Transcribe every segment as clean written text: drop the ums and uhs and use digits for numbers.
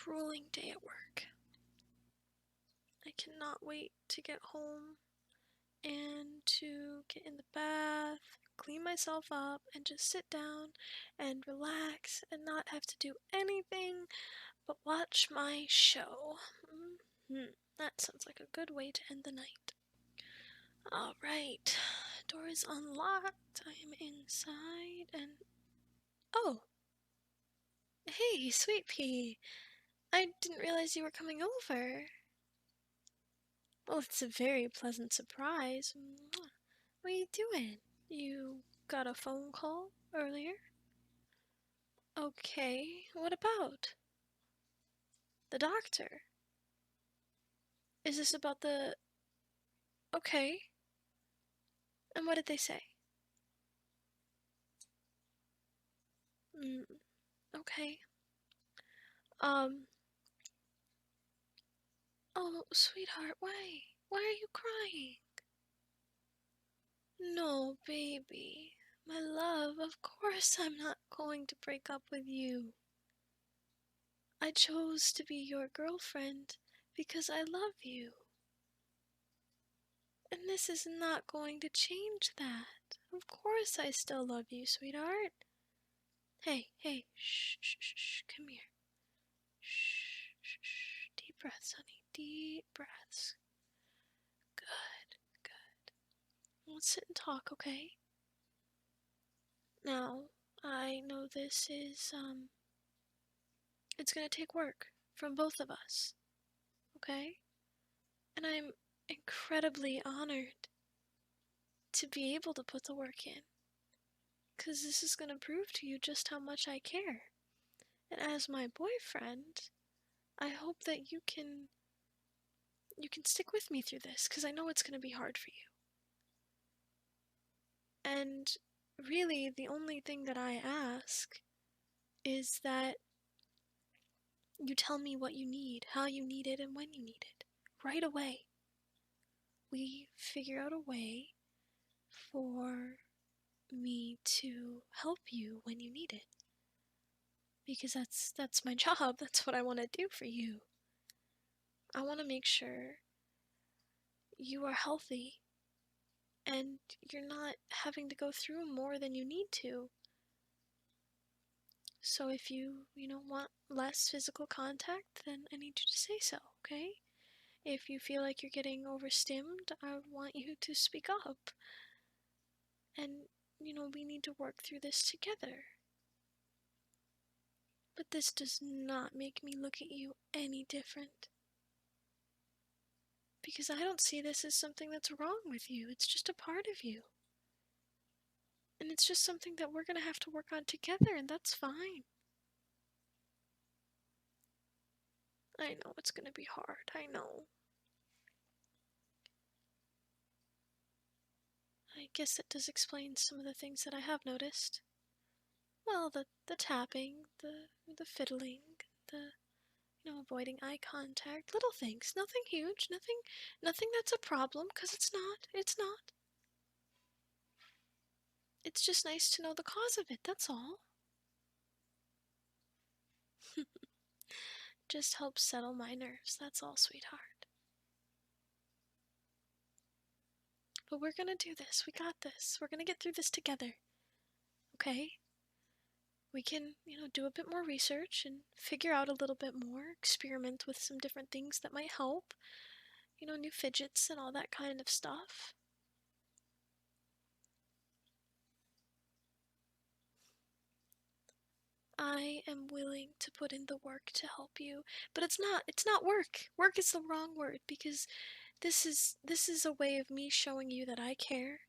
grueling day at work. I cannot wait to get home and to get in the bath, clean myself up, and just sit down and relax and not have to do anything but watch my show. That sounds like a good way to end the night. Alright, door is unlocked. I am inside and... Oh! Hey, Sweet Pea! I didn't realize you were coming over. Well, it's a very pleasant surprise. What are you doing? You got a phone call earlier? Okay, what about? The doctor? Is this about the... Okay. And what did they say? Okay. Oh, sweetheart, why? Why are you crying? No, baby. My love, of course I'm not going to break up with you. I chose to be your girlfriend because I love you. And this is not going to change that. Of course I still love you, sweetheart. Hey, shh, shh, shh, shh, come here. Shh, shh, shh. Deep breaths, honey, deep breaths. Good, good. Let's sit and talk, okay? Now, I know this is, it's gonna take work from both of us, okay? And I'm incredibly honored to be able to put the work in, because this is gonna prove to you just how much I care. And as my boyfriend, I hope that you can stick with me through this, because I know it's gonna be hard for you. And really, the only thing that I ask is that you tell me what you need, how you need it, and when you need it. Right away. We figure out a way for me to help you when you need it. Because that's my job. That's what I want to do for you. I want to make sure you are healthy and you're not having to go through more than you need to. So if you want less physical contact, then I need you to say so, okay? If you feel like you're getting overstimmed, I want you to speak up. And, we need to work through this together. But this does not make me look at you any different. Because I don't see this as something that's wrong with you. It's just a part of you. And it's just something that we're going to have to work on together, and that's fine. I know it's going to be hard. I know. I guess that does explain some of the things that I have noticed. Well, the tapping, the fiddling, the avoiding eye contact, little things, nothing huge, nothing that's a problem, 'cause it's not. It's just nice to know the cause of it, that's all. Just helps settle my nerves, that's all, sweetheart. But we're gonna do this, we got this, we're gonna get through this together. Okay? We can, do a bit more research and figure out a little bit more, experiment with some different things that might help. New fidgets and all that kind of stuff. I am willing to put in the work to help you, but it's not work. Work is the wrong word, because this is a way of me showing you that I care,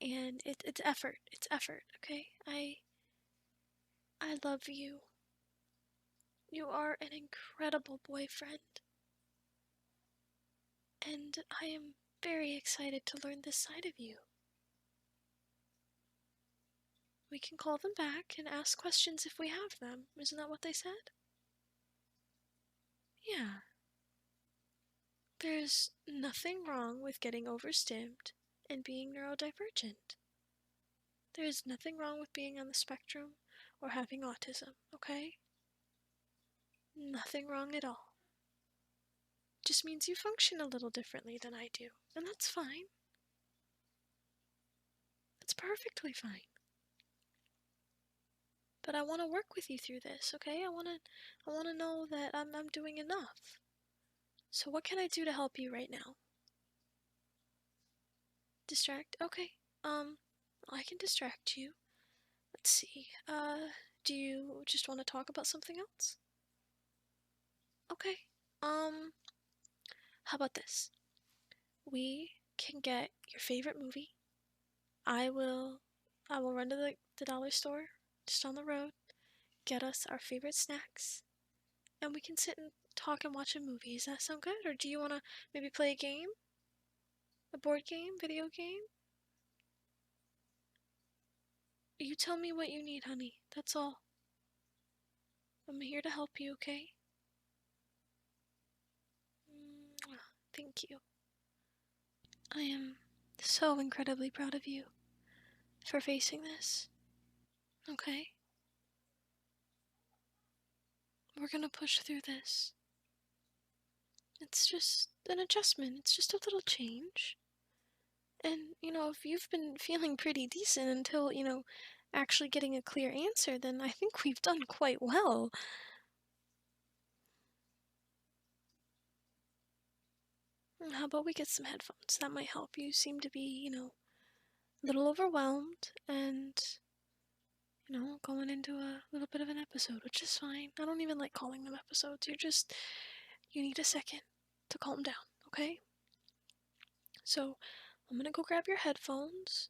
and it's effort. It's effort, okay? I love you. You are an incredible boyfriend. And I am very excited to learn this side of you. We can call them back and ask questions if we have them. Isn't that what they said? Yeah. There's nothing wrong with getting overstimmed and being neurodivergent. There's nothing wrong with being on the spectrum or having autism, okay? Nothing wrong at all. Just means you function a little differently than I do, and that's fine. It's perfectly fine. But I want to work with you through this, okay? I want to know that I'm doing enough. So what can I do to help you right now? Distract? Okay. I can distract you. Let's see. Do you just want to talk about something else? Okay. How about this? We can get your favorite movie. I will run to the dollar store just on the road, get us our favorite snacks, and we can sit and talk and watch a movie. Does that sound good? Or do you want to maybe play a game? A board game? Video game? You tell me what you need, honey. That's all. I'm here to help you, okay? Thank you. I am so incredibly proud of you for facing this. Okay? We're gonna push through this. It's just an adjustment. It's just a little change. And, if you've been feeling pretty decent until, actually getting a clear answer, then I think we've done quite well. How about we get some headphones? That might help. You seem to be, a little overwhelmed and, going into a little bit of an episode, which is fine. I don't even like calling them episodes. You need a second to calm down, okay? So, I'm gonna go grab your headphones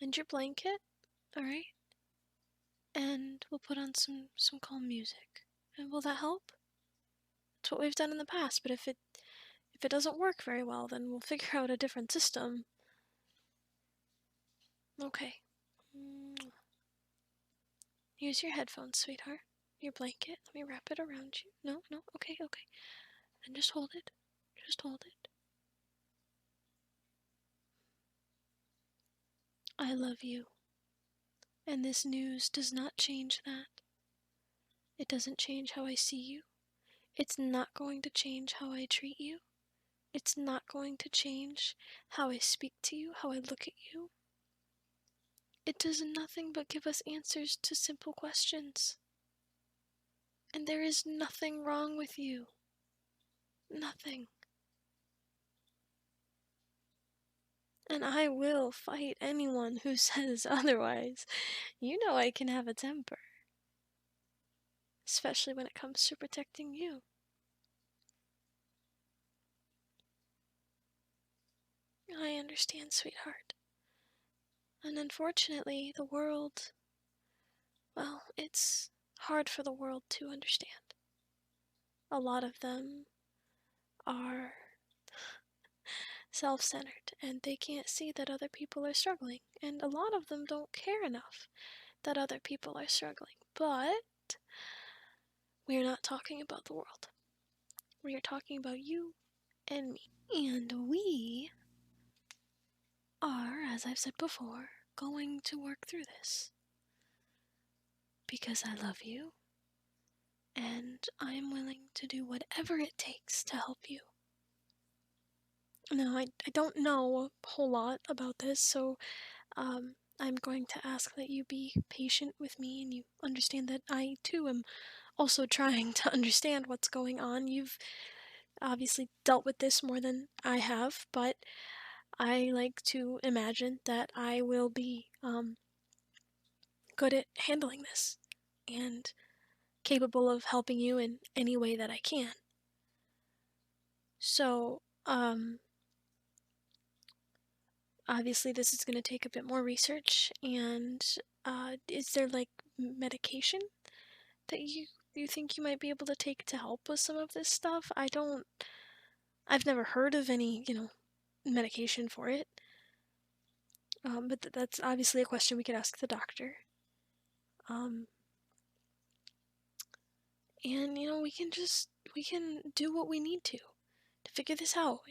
and your blanket, alright? And we'll put on some calm music. And will that help? It's what we've done in the past, but if it doesn't work very well, then we'll figure out a different system. Okay. Here's your headphones, sweetheart. Your blanket. Let me wrap it around you. No, okay. And just hold it. Just hold it. I love you. And this news does not change that. It doesn't change how I see you. It's not going to change how I treat you. It's not going to change how I speak to you, how I look at you. It does nothing but give us answers to simple questions. And there is nothing wrong with you. Nothing. And I will fight anyone who says otherwise. You know I can have a temper. Especially when it comes to protecting you. I understand, sweetheart. And unfortunately, the world, well, it's hard for the world to understand. A lot of them are self-centered, and they can't see that other people are struggling. And a lot of them don't care enough that other people are struggling. But we are not talking about the world. We are talking about you and me. And we are, as I've said before, going to work through this. Because I love you, and I am willing to do whatever it takes to help you. Now, I don't know a whole lot about this, so I'm going to ask that you be patient with me and you understand that I, too, am also trying to understand what's going on. You've obviously dealt with this more than I have, but I like to imagine that I will be good at handling this and capable of helping you in any way that I can. So, obviously this is going to take a bit more research, and is there like medication that you think you might be able to take to help with some of this stuff? I've never heard of any, medication for it. But that's obviously a question we could ask the doctor. And, we can do what we need to figure this out,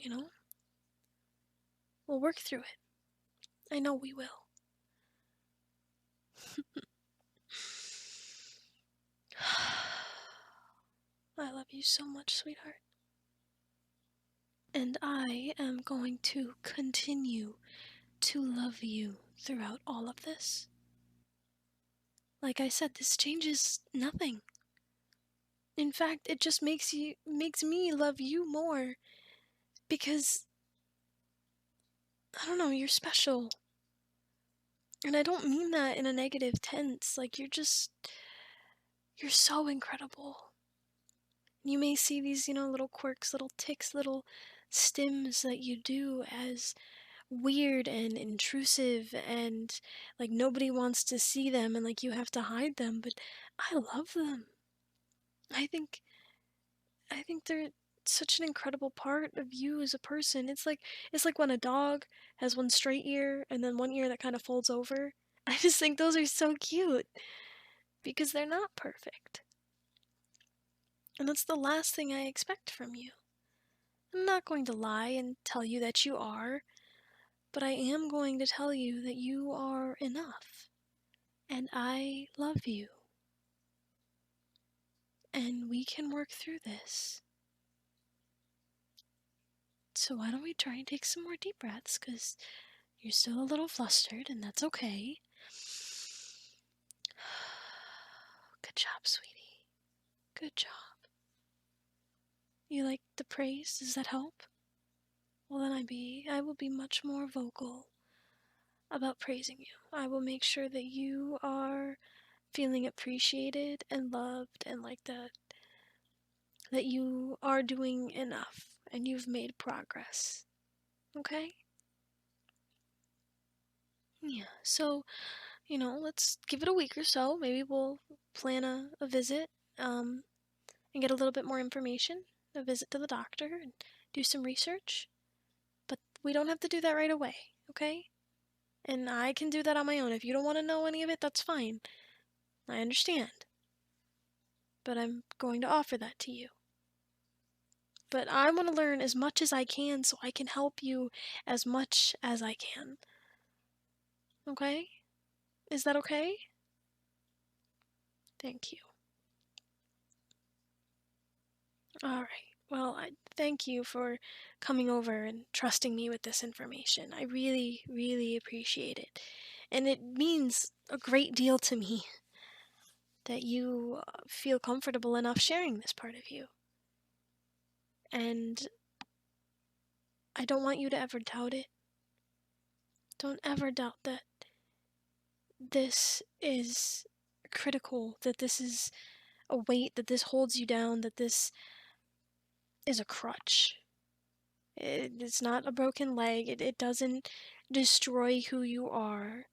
We'll work through it. I know we will. I love you so much, sweetheart. And I am going to continue to love you throughout all of this. Like I said, this changes nothing. In fact, it just makes me love you more, because I don't know, you're special. And I don't mean that in a negative tense. Like, you're so incredible. You may see these, little quirks, little ticks, little stims that you do as weird and intrusive, and like nobody wants to see them, and like you have to hide them, but I love them. I think they're such an incredible part of you as a person. It's like when a dog has one straight ear and then one ear that kind of folds over. I just think those are so cute because they're not perfect. And that's the last thing I expect from you. I'm not going to lie and tell you that you are, but I am going to tell you that you are enough. And I love you. And we can work through this. So why don't we try and take some more deep breaths, because you're still a little flustered, and that's okay. Good job, sweetie. Good job. You like the praise? Does that help? Well, then I will be much more vocal about praising you. I will make sure that you are feeling appreciated and loved, and like that you are doing enough and you've made progress. Okay? Yeah, so, let's give it a week or so. Maybe we'll plan a visit, and get a little bit more information, a visit to the doctor, and do some research. But we don't have to do that right away, okay? And I can do that on my own. If you don't want to know any of it, that's fine. I understand. But I'm going to offer that to you. But I want to learn as much as I can so I can help you as much as I can. Okay? Is that okay? Thank you. Alright. Well, I thank you for coming over and trusting me with this information. I really, really appreciate it. And it means a great deal to me that you feel comfortable enough sharing this part of you. And I don't want you to ever doubt it. Don't ever doubt that this is critical, that this is a weight, that this holds you down, that this is a crutch. It's not a broken leg. It doesn't destroy who you are.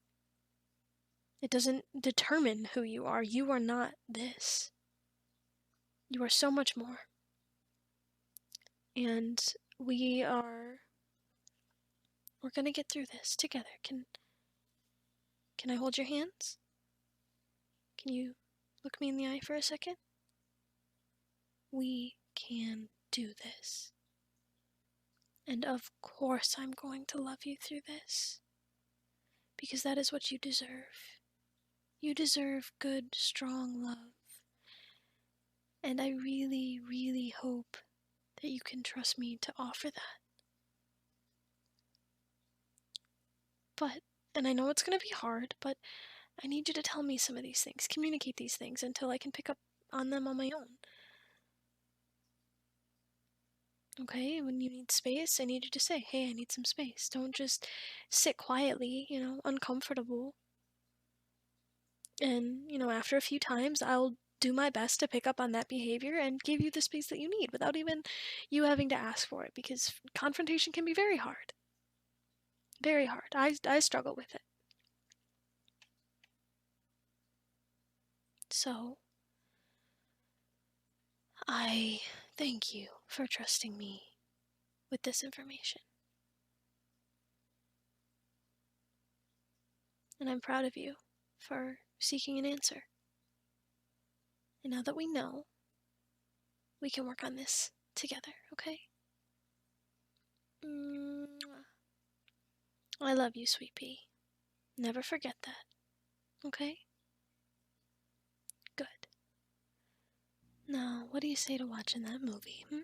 It doesn't determine who you are. You are not this. You are so much more. And we're gonna get through this together. Can I hold your hands? Can you look me in the eye for a second? We can do this. And of course I'm going to love you through this. Because that is what you deserve. You deserve good, strong love. And I really, really hope that you can trust me to offer that. But, and I know it's going to be hard, but I need you to tell me some of these things, communicate these things until I can pick up on them on my own. Okay, when you need space, I need you to say, hey, I need some space. Don't just sit quietly, uncomfortable. And, after a few times, I'll do my best to pick up on that behavior and give you the space that you need without even you having to ask for it, because confrontation can be very hard. Very hard. I struggle with it. So, I thank you for trusting me with this information. And I'm proud of you for seeking an answer. And now that we know, we can work on this together, okay? I love you, sweet pea. Never forget that, okay? Good. Now, what do you say to watching that movie? Hmm?